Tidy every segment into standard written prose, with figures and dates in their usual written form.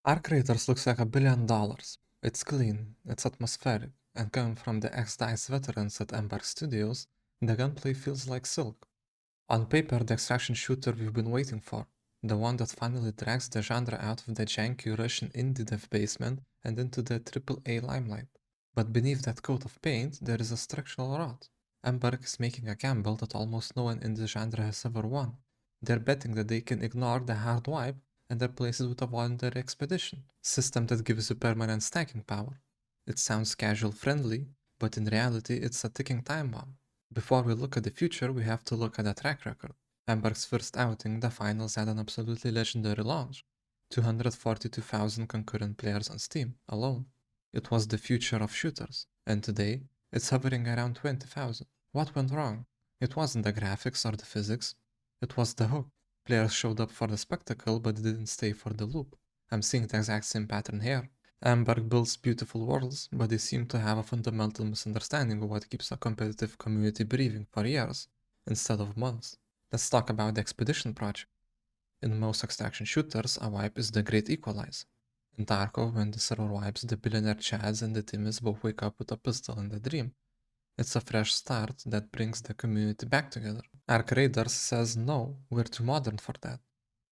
Arc Raiders looks like $1 billion. It's clean, it's atmospheric, and coming from the ex-DICE veterans at Embark Studios, the gunplay feels like silk. On paper, the extraction shooter we've been waiting for, the one that finally drags the genre out of the janky Russian indie dev basement and into the AAA limelight. But beneath that coat of paint, there is a structural rot. Embark is making a gamble that almost no one in the genre has ever won. They're betting that they can ignore the hard wipe and replace it with a voluntary expedition system that gives you permanent stacking power. It sounds casual friendly, but in reality it's a ticking time bomb. Before we look at the future, we have to look at the track record. Embark's first outing, the finals, had an absolutely legendary launch. 242,000 concurrent players on Steam alone. It was the future of shooters, and today, it's hovering around 20,000. What went wrong? It wasn't the graphics or the physics, it was the hook. Players showed up for the spectacle but didn't stay for the loop. I'm seeing the exact same pattern here. Embark builds beautiful worlds, but they seem to have a fundamental misunderstanding of what keeps a competitive community breathing for years, instead of months. Let's talk about the Expedition project. In most extraction shooters, a wipe is the great equalizer. In Tarkov, when the server wipes, the billionaire Chads and the Timmys both wake up with a pistol and a dream. It's a fresh start that brings the community back together. Arc Raiders says no, we're too modern for that.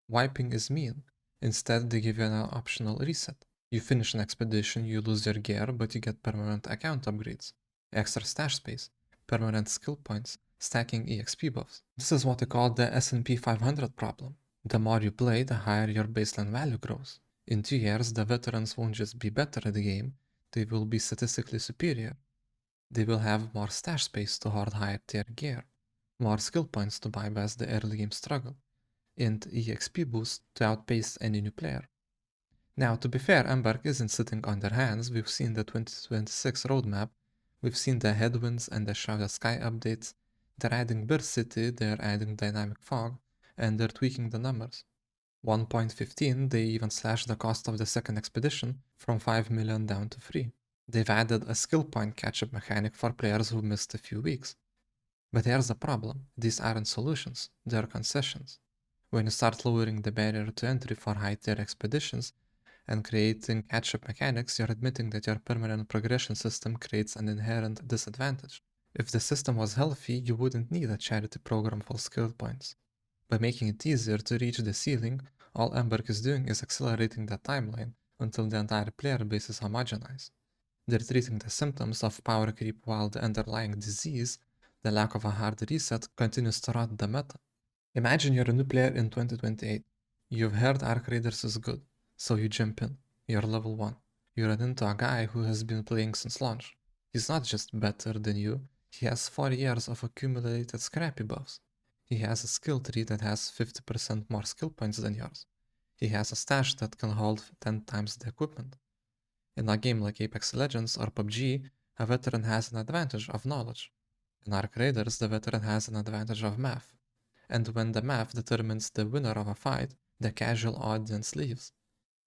Wiping is mean. Instead, they give you an optional reset. You finish an expedition, you lose your gear, but you get permanent account upgrades, extra stash space, permanent skill points, stacking EXP buffs. This is what we call the S&P 500 problem. The more you play, the higher your baseline value grows. In 2 years, the veterans won't just be better at the game, they will be statistically superior. They will have more stash space to hoard higher tier gear, more skill points to bypass the early game struggle, and EXP boost to outpace any new player. Now, to be fair, Embark isn't sitting on their hands. We've seen the 2026 roadmap, we've seen the headwinds and the Shrouded Sky updates. They're adding Burst City, they're adding Dynamic Fog, and they're tweaking the numbers. 1.15, they even slashed the cost of the second expedition from 5 million down to 3. They've added a skill point catch-up mechanic for players who missed a few weeks. But here's the problem, these aren't solutions, they're concessions. When you start lowering the barrier to entry for high-tier expeditions and creating catch-up mechanics, you're admitting that your permanent progression system creates an inherent disadvantage. If the system was healthy, you wouldn't need a charity program for skill points. By making it easier to reach the ceiling, all Embark is doing is accelerating the timeline until the entire player base is homogenized. They're treating the symptoms of power creep while the underlying disease, the lack of a hard reset, continues to rot the meta. Imagine you're a new player in 2028. You've heard Arc Raiders is good, so you jump in. You're level 1. You run into a guy who has been playing since launch. He's not just better than you, he has 4 years of accumulated scrappy buffs. He has a skill tree that has 50% more skill points than yours. He has a stash that can hold 10 times the equipment. In a game like Apex Legends or PUBG, a veteran has an advantage of knowledge. In Arc Raiders, the veteran has an advantage of math. And when the math determines the winner of a fight, the casual audience leaves.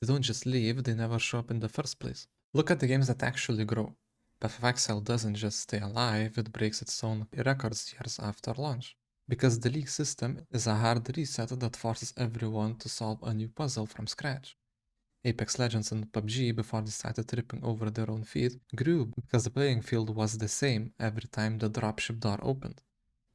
They don't just leave, they never show up in the first place. Look at the games that actually grow. Path of Exile doesn't just stay alive, it breaks its own records years after launch. Because the League system is a hard reset that forces everyone to solve a new puzzle from scratch. Apex Legends and PUBG, before they started tripping over their own feet, grew because the playing field was the same every time the dropship door opened.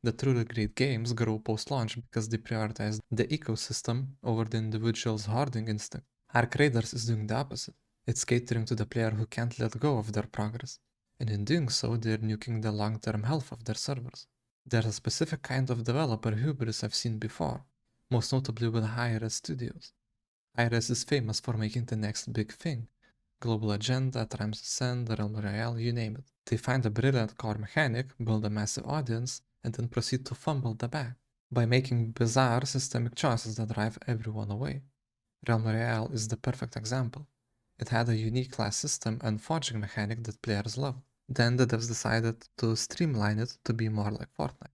The truly great games grow post-launch because they prioritize the ecosystem over the individual's hoarding instinct. Arc Raiders is doing the opposite. It's catering to the player who can't let go of their progress. And in doing so, they're nuking the long-term health of their servers. There's a specific kind of developer hubris I've seen before, most notably with high-res studios. Hi-Res is famous for making the next big thing. Global Agenda, Times Ascend, Realm Royale, you name it. They find a brilliant core mechanic, build a massive audience, and then proceed to fumble the bag by making bizarre systemic choices that drive everyone away. Realm Royale is the perfect example. It had a unique class system and forging mechanic that players loved. Then the devs decided to streamline it to be more like Fortnite.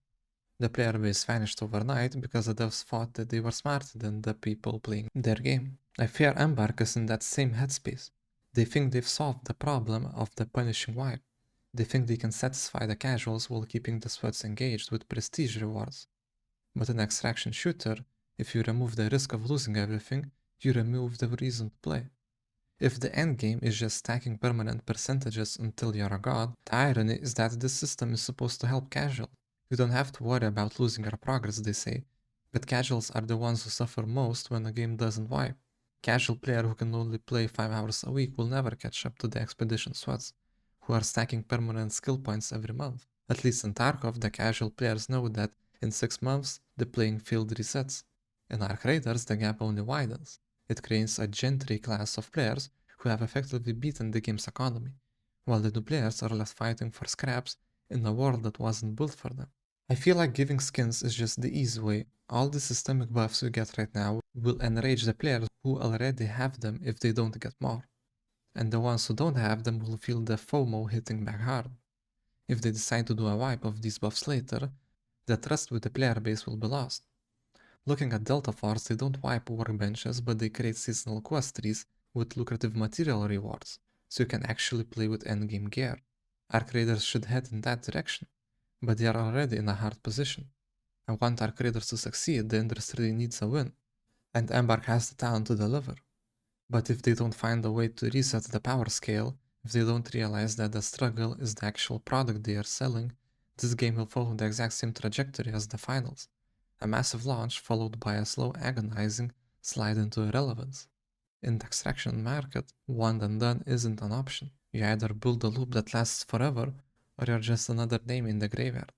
The player base vanished overnight because the devs thought that they were smarter than the people playing their game. I fear Embark is in that same headspace. They think they've solved the problem of the punishing wipe. They think they can satisfy the casuals while keeping the sweats engaged with prestige rewards. But in extraction shooter, if you remove the risk of losing everything, you remove the reason to play. If the endgame is just stacking permanent percentages until you're a god, the irony is that this system is supposed to help casual. You don't have to worry about losing your progress, they say, but casuals are the ones who suffer most when a game doesn't wipe. Casual player who can only play 5 hours a week will never catch up to the expedition sweats, who are stacking permanent skill points every month. At least in Tarkov, the casual players know that in 6 months, the playing field resets. In Arc Raiders, the gap only widens. It creates a gentry class of players who have effectively beaten the game's economy, while the new players are left fighting for scraps in a world that wasn't built for them. I feel like giving skins is just the easy way. All the systemic buffs we get right now will enrage the players who already have them if they don't get more, and the ones who don't have them will feel the FOMO hitting back hard. If they decide to do a wipe of these buffs later, the trust with the player base will be lost. Looking at Delta Force, they don't wipe workbenches, but they create seasonal quest trees with lucrative material rewards, so you can actually play with endgame gear. Arc Raiders should head in that direction, but they are already in a hard position. I want Arc Raiders to succeed, the industry needs a win, and Embark has the talent to deliver. But if they don't find a way to reset the power scale, if they don't realize that the struggle is the actual product they are selling, this game will follow the exact same trajectory as the finals. A massive launch followed by a slow agonizing slide into irrelevance. In the extraction market, one and done isn't an option. You either build a loop that lasts forever, or you're just another name in the graveyard.